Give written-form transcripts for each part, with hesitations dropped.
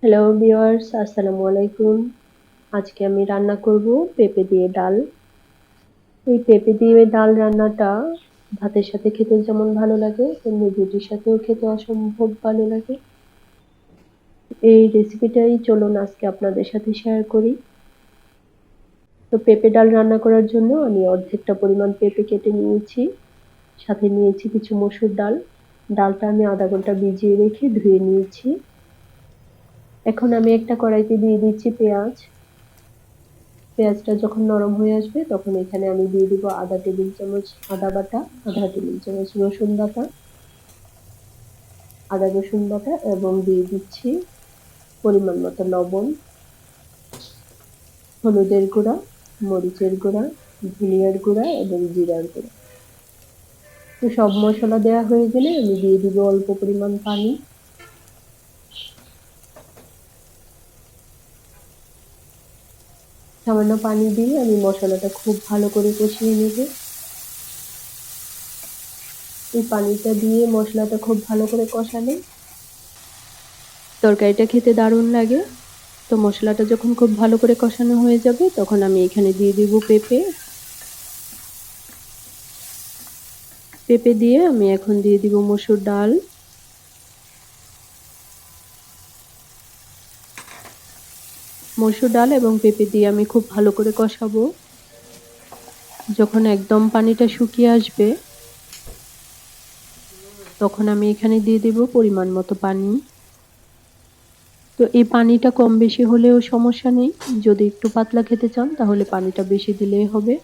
Hello viewers, আসসালামু আলাইকুম। আজকে আমি রান্না করব পেঁপে দিয়ে ডাল। এই পেঁপে দিয়ে ডাল রান্নাটা ভাতের সাথে খেতে যেমন ভালো লাগে, তেমনি রুটির সাথেও খেতে অসম্ভব ভালো লাগে। এই রেসিপিটাই চলুন আজকে আপনাদের সাথে শেয়ার করি। তো পেঁপে ডাল রান্না করার জন্য আমি অর্ধেকটা পরিমাণ পেঁপে কেটে নিয়েছি, সাথে নিয়েছি কিছু মসুর ডাল। ডালটা আমি আধা ঘন্টা ভিজিয়ে রেখে ধুয়ে নিয়েছি। এখন আমি একটা কড়াইতে দিয়ে দিচ্ছি পেঁয়াজ। পেঁয়াজটা যখন নরম হয়ে আসবে তখন এখানে আমি দিয়ে দিব আধা টেবিল চামচ আদা বাটা, আধা টেবিল চামচ রসুন বাটা, আদা রসুন বাটা এবং দিয়ে দিচ্ছি পরিমাণ মতো লবণ, হলুদের গুঁড়া, মরিচের গুঁড়া, ধনিয়ার গুঁড়া এবং জিরার গুঁড়া। তো সব মশলা দেওয়া হয়ে গেলে আমি দিয়ে দিব অল্প পরিমাণ পানি। সামান্য পানি দিয়ে আমি মশলাটা খুব ভালো করে কষিয়ে নেব। এই পানিটা দিয়ে মশলাটা খুব ভালো করে কষালে তরকারিটা খেতে দারুণ লাগে। তো মশলাটা যখন খুব ভালো করে কষানো হয়ে যাবে তখন আমি এখানে দিয়ে দিব পেঁপে। পেঁপে দিয়ে আমি এখন দিয়ে দিব মসুর ডাল। মসুর ডাল এবং পেঁপে দিয়ে আমি খুব ভালো করে কষাবো। যখন একদম পানিটা শুকিয়ে আসবে তখন আমি এখানে দিয়ে দেব পরিমাণ মতো পানি। তো এই পানিটা কম বেশি হলেও সমস্যা নেই। যদি একটু পাতলা খেতে চান তাহলে পানিটা বেশি দিলেই হবে,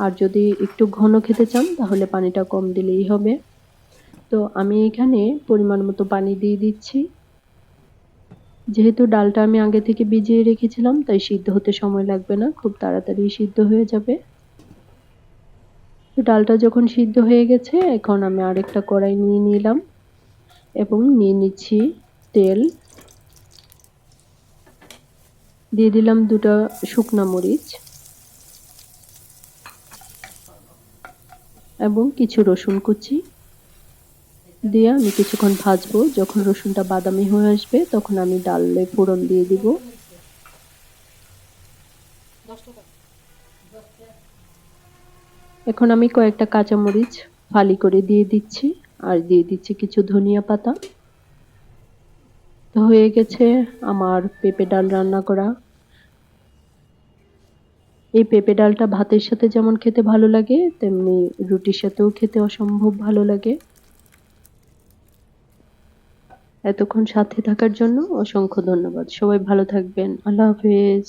আর যদি একটু ঘন খেতে চান তাহলে পানিটা কম দিলেই হবে। তো আমি এখানে পরিমাণ মতো পানি দিয়ে দিচ্ছি। যেহেতু ডালটা আমি আগে থেকে ভিজিয়ে রেখেছিলাম তাই সিদ্ধ হতে সময় লাগবে না, খুব তাড়াতাড়ি সিদ্ধ হয়ে যাবে। তো ডালটা যখন সিদ্ধ হয়ে গেছে এখন আমি আরেকটা কড়াই নিয়ে নিলাম এবং নিয়ে নিচ্ছি তেল। দিয়ে দিলাম দুটো শুকনা মরিচ এবং কিছু রসুন কুচি দিয়ে আমি কিছুক্ষণ ভাজবো। যখন রসুনটা বাদামি হয়ে আসবে তখন আমি ডালে ফোড়ন দিয়ে দিব। এখন আমি কয়েকটা কাঁচামরিচ ফালি করে দিয়ে দিচ্ছি আর দিয়ে দিচ্ছি কিছু ধনিয়া পাতা। তো হয়ে গেছে আমার পেঁপে ডাল রান্না করা। এই পেঁপে ডালটা ভাতের সাথে যেমন খেতে ভালো লাগে তেমনি রুটির সাথেও খেতে অসম্ভব ভালো লাগে। এতক্ষণ সাথে থাকার জন্য অসংখ্য ধন্যবাদ। সবাই ভালো থাকবেন। আল্লাহ হাফেজ।